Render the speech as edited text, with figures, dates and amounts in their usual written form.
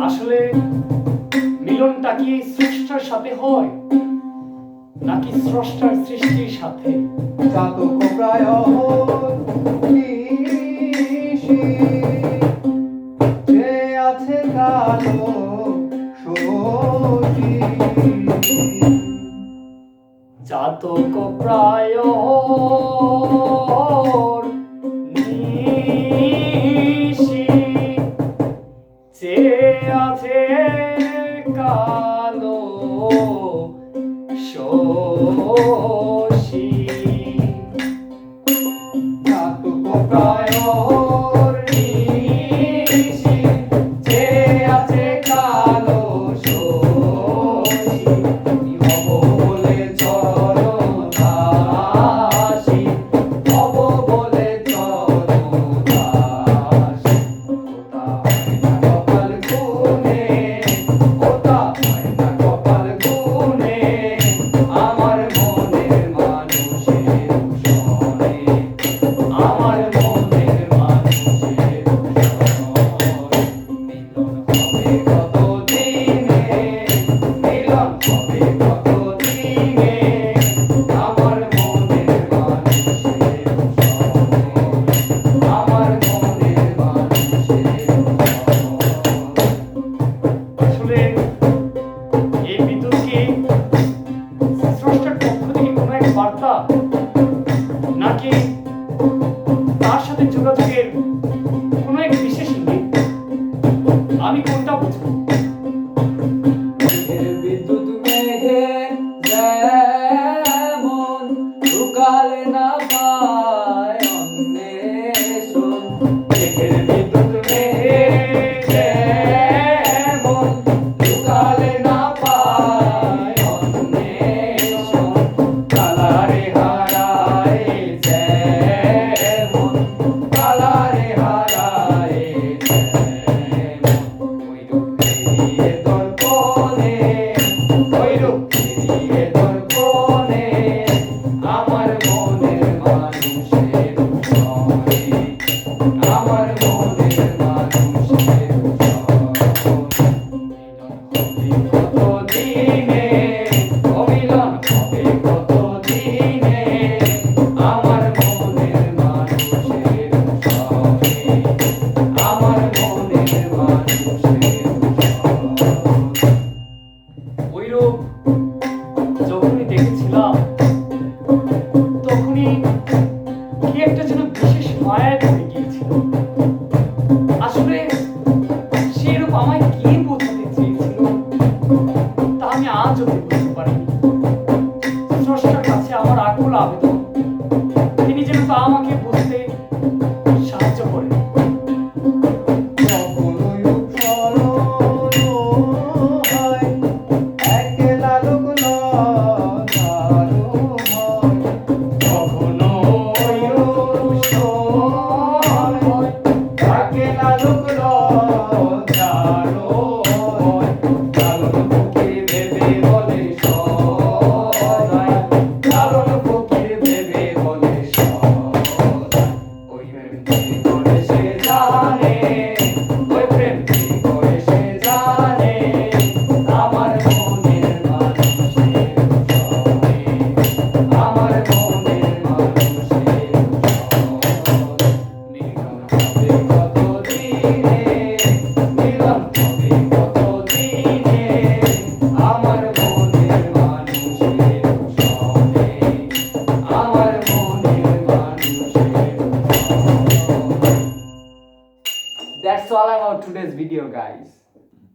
আসলে মিলনটা কি স্রষ্টার সাথে হয় নাকি স্রষ্টার সৃষ্টির সাথে? চাতক প্রায় নিশি, যে আছে কালো শশী। চাতক প্রায় নিশি, যে আছে কালো শশী। চাতক প্রায় নিশি, যে আছে কালো শশী। হব বলে চরণ দাসী, হব বলে চরণ দাসী। ওটা হয় না কপাল গুনে, আমার মনের মানুষের সনে, আমার মনের মানুষের সনে। মিলন হবে কত দিনে, মিলন হবে কত দিনে, আমার মনের মানুষের সনে, আমার মনের মানুষের সনে। আসলে এই বিদ্যুৎ কি স্রষ্টার পক্ষ থেকে কোনো এক বার্তা নাকি তার সাথে যোগাযোগের কোনো এক বিশেষ ইঙ্গিত? আমি কোনটা বুঝবো? মেঘের বিদ্যুৎ মেঘে যেমন ঢুকালে না পায় অন্বেষণ। মেঘের বিদ্যুৎ মেঘে যেমন ঢুকালে না পায় অন্বেষণ। কালারে হারায় যেমন, কালারে হারায় যেমন। ওইরূপ পেরিয়ে দর্পণে, ওইরূপ পেরিয়ে দর্পণে, আমার মনের মানুষের সনে, আমার মনের মানুষের সনে। কত দিনে, অমিলন হবে কত দিনে, আমার মনের মানুষের সনে, আমার মনের মানুষের সনে। ওইরূপ যখনই দেখেছিলাম তখনই কি একটা যেন বিশেষ মায়ায় পড়ে গিয়েছিল। আসলে সেরূপ আমায় কি বোঝাতে চেয়েছিল তা আমি আজও বুঝতে পারিনি। স্রষ্টার কাছে আমার আকুল আবেদন, তিনি যেন তা আমাকে বুঝতে সাহায্য করেন। কখনোই স্মরণ হয়, একলা লোক লজ্জারও হয়। কখনোই স্মরণ হয়, একলা লোক লজ্জারও হয়। লালন ফকির ভেবে বলে সদাই, লালন ফকির ভেবে বলে সদাই। ওই প্রেম কি করে সে জানে, ওই প্রেম কি করে সে জানে, আমার মনের মানুষের সনে, আমার মনের মানুষের সনে। মিলন হবে কত দিনে, মিলন হবে কত দিনে, আমার মনের মানুষের সনে, আমার মনের মানুষের সনে। That's all about today's video, guys.